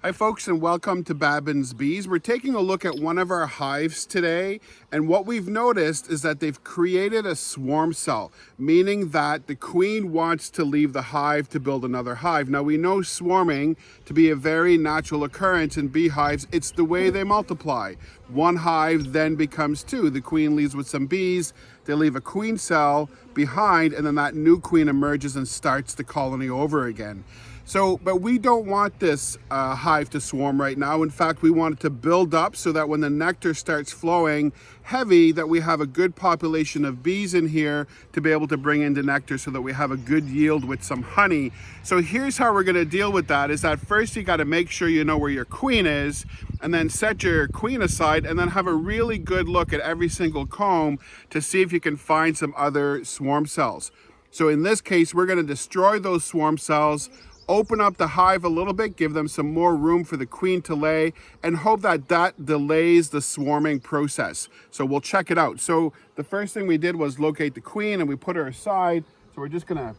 Hi folks, and welcome to Babbin's Bees. We're taking a look at one of our hives today, and what we've noticed is that they've created a swarm cell, meaning that the queen wants to leave the hive to build another hive. Now we know swarming to be a very natural occurrence in beehives. It's the way they multiply. One hive then becomes two. The queen leaves with some bees, they leave a queen cell behind, and then that new queen emerges and starts the colony over again. But we don't want this hive to swarm right now. In fact, we want it to build up so that when the nectar starts flowing heavy, that we have a good population of bees in here to be able to bring in the nectar so that we have a good yield with some honey. So here's how we're gonna deal with that, is that first you gotta make sure you know where your queen is, and then set your queen aside, and then have a really good look at every single comb to see if you can find some other swarm cells. So in this case, we're gonna destroy those swarm cells, open up the hive a little bit, give them some more room for the queen to lay, and hope that that delays the swarming process. So we'll check it out. So the first thing we did was locate the queen and we put her aside. So we're just gonna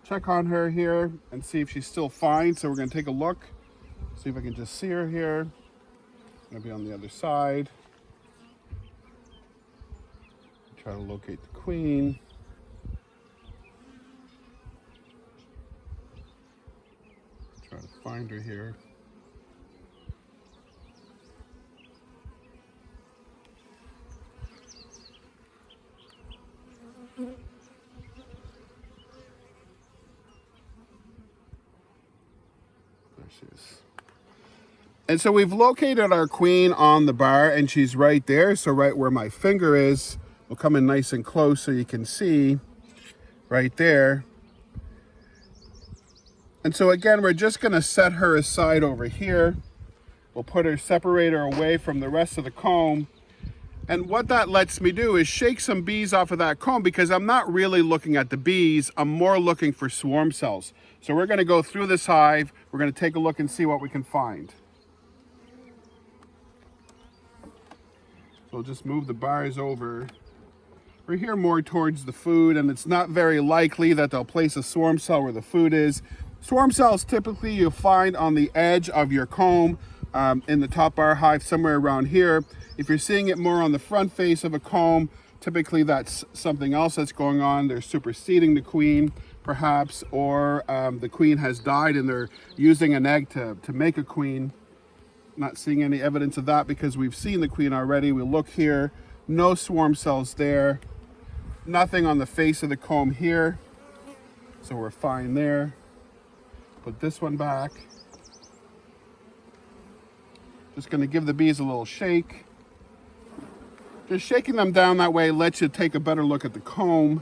check on her here and see if she's still fine. So we're gonna take a look, see if I can just see her here. Gonna be on the other side. Try to locate the queen. Try to find her here. There she is. And so we've located our queen on the bar, and she's right there. So right where my finger is, we'll come in nice and close so you can see right there. And so again, we're just gonna set her aside over here. We'll put her, separate her away from the rest of the comb. And what that lets me do is shake some bees off of that comb, because I'm not really looking at the bees, I'm more looking for swarm cells. So we're gonna go through this hive, we're gonna take a look and see what we can find. So we'll just move the bars over. We're here more towards the food, and it's not very likely that they'll place a swarm cell where the food is. Swarm cells typically you'll find on the edge of your comb, in the top bar hive, somewhere around here. If you're seeing it more on the front face of a comb, typically that's something else that's going on. They're superseding the queen, perhaps, or the queen has died and they're using an egg to make a queen. Not seeing any evidence of that because we've seen the queen already. We look here, no swarm cells there. Nothing on the face of the comb here, so we're fine there. Put this one back. Just gonna give the bees a little shake. Just shaking them down that way lets you take a better look at the comb.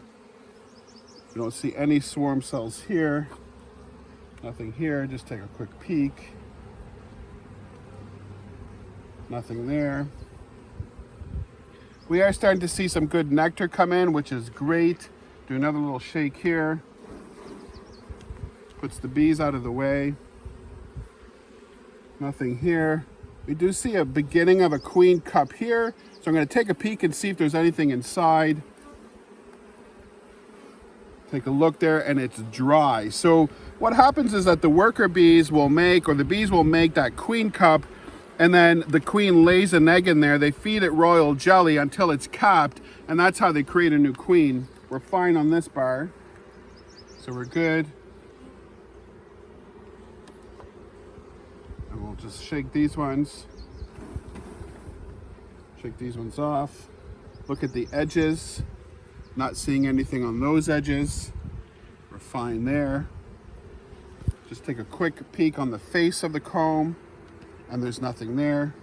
You don't see any swarm cells here. Nothing here, just take a quick peek. Nothing there. We are starting to see some good nectar come in, which is great. Do another little shake here. Puts the bees out of the way. Nothing here. We do see a beginning of a queen cup here. So I'm going to take a peek and see if there's anything inside. Take a look there, and it's dry. So what happens is that the worker bees will make, or the bees will make that queen cup, and then the queen lays an egg in there. They feed it royal jelly until it's capped, and that's how they create a new queen. We're fine on this bar, so we're good. And we'll just shake these ones. Shake these ones off. Look at the edges. Not seeing anything on those edges. We're fine there. Just take a quick peek on the face of the comb, and there's nothing there.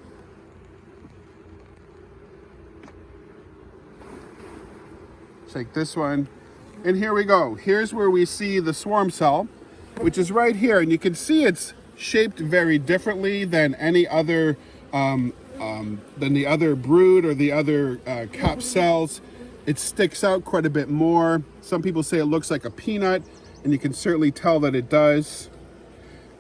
Take this one, and here we go. Here's where we see the swarm cell, which is right here, and you can see it's shaped very differently than any other brood or the other cap cells. It sticks out quite a bit more. Some people say it looks like a peanut, and you can certainly tell that it does.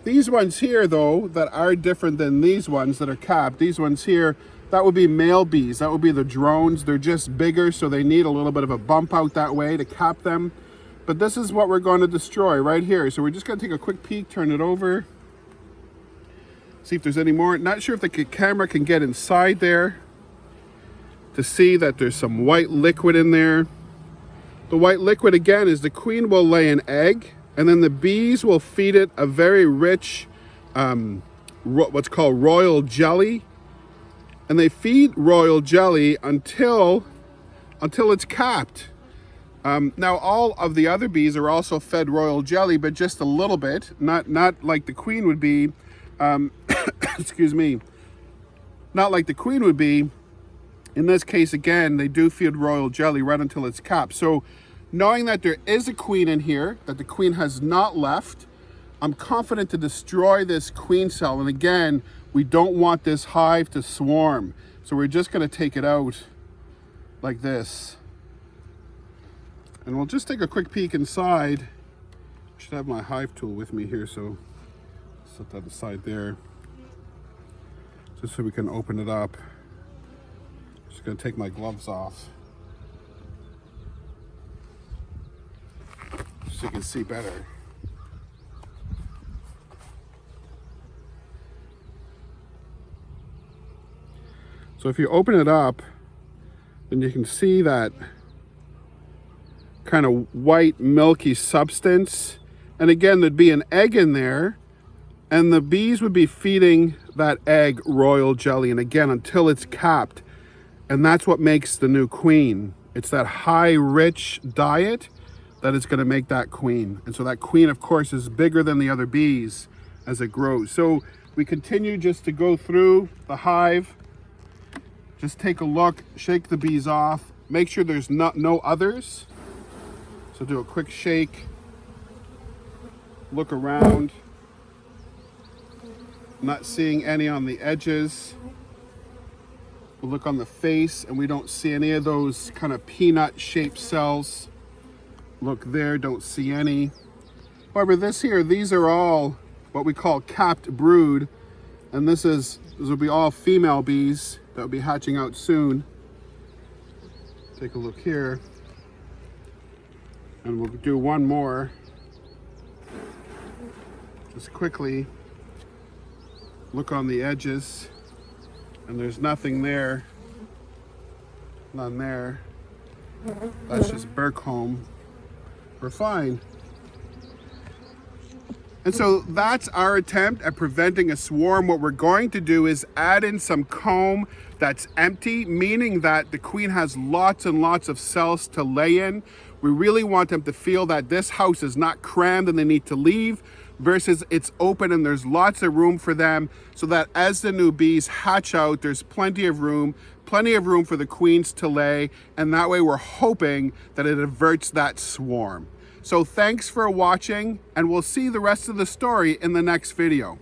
These ones here, though, that are different than these ones that are capped, these ones here, that would be male bees. That would be the drones. They're just bigger, so they need a little bit of a bump out that way to cap them. But this is what we're going to destroy right here. So we're just going to take a quick peek, turn it over. See if there's any more. Not sure if the camera can get inside there to see that there's some white liquid in there. The white liquid, again, is the queen will lay an egg, and then the bees will feed it a very rich, what's called royal jelly. And they feed royal jelly until it's capped. Now, all of the other bees are also fed royal jelly, but just a little bit, not like the queen would be. Excuse me. Not like the queen would be. In this case, again, they do feed royal jelly right until it's capped. So knowing that there is a queen in here, that the queen has not left, I'm confident to destroy this queen cell. And again, we don't want this hive to swarm. So we're just going to take it out like this. And we'll just take a quick peek inside. I should have my hive tool with me here, so set that aside there. Just so we can open it up. Just gonna take my gloves off so you can see better. So if you open it up, then you can see that kind of white milky substance. And again, there'd be an egg in there, and the bees would be feeding that egg royal jelly, and again, until it's capped. And that's what makes the new queen. It's that high, rich diet that is going to make that queen. And so that queen, of course, is bigger than the other bees as it grows. So we continue just to go through the hive. Just take a look, shake the bees off, make sure there's no others. So do a quick shake, look around, not seeing any on the edges. We'll look on the face and we don't see any of those kind of peanut shaped cells. Look there, don't see any. However, these are all what we call capped brood. And these will be all female bees that will be hatching out soon. Take a look here. And we'll do one more. Just quickly look on the edges. And there's nothing there. None there. That's just Bergholm. We're fine. And so that's our attempt at preventing a swarm. What we're going to do is add in some comb that's empty, meaning that the queen has lots and lots of cells to lay in. We really want them to feel that this house is not crammed and they need to leave, versus it's open and there's lots of room for them, so that as the new bees hatch out, there's plenty of room for the queens to lay, and that way we're hoping that it averts that swarm. So thanks for watching, and we'll see the rest of the story in the next video.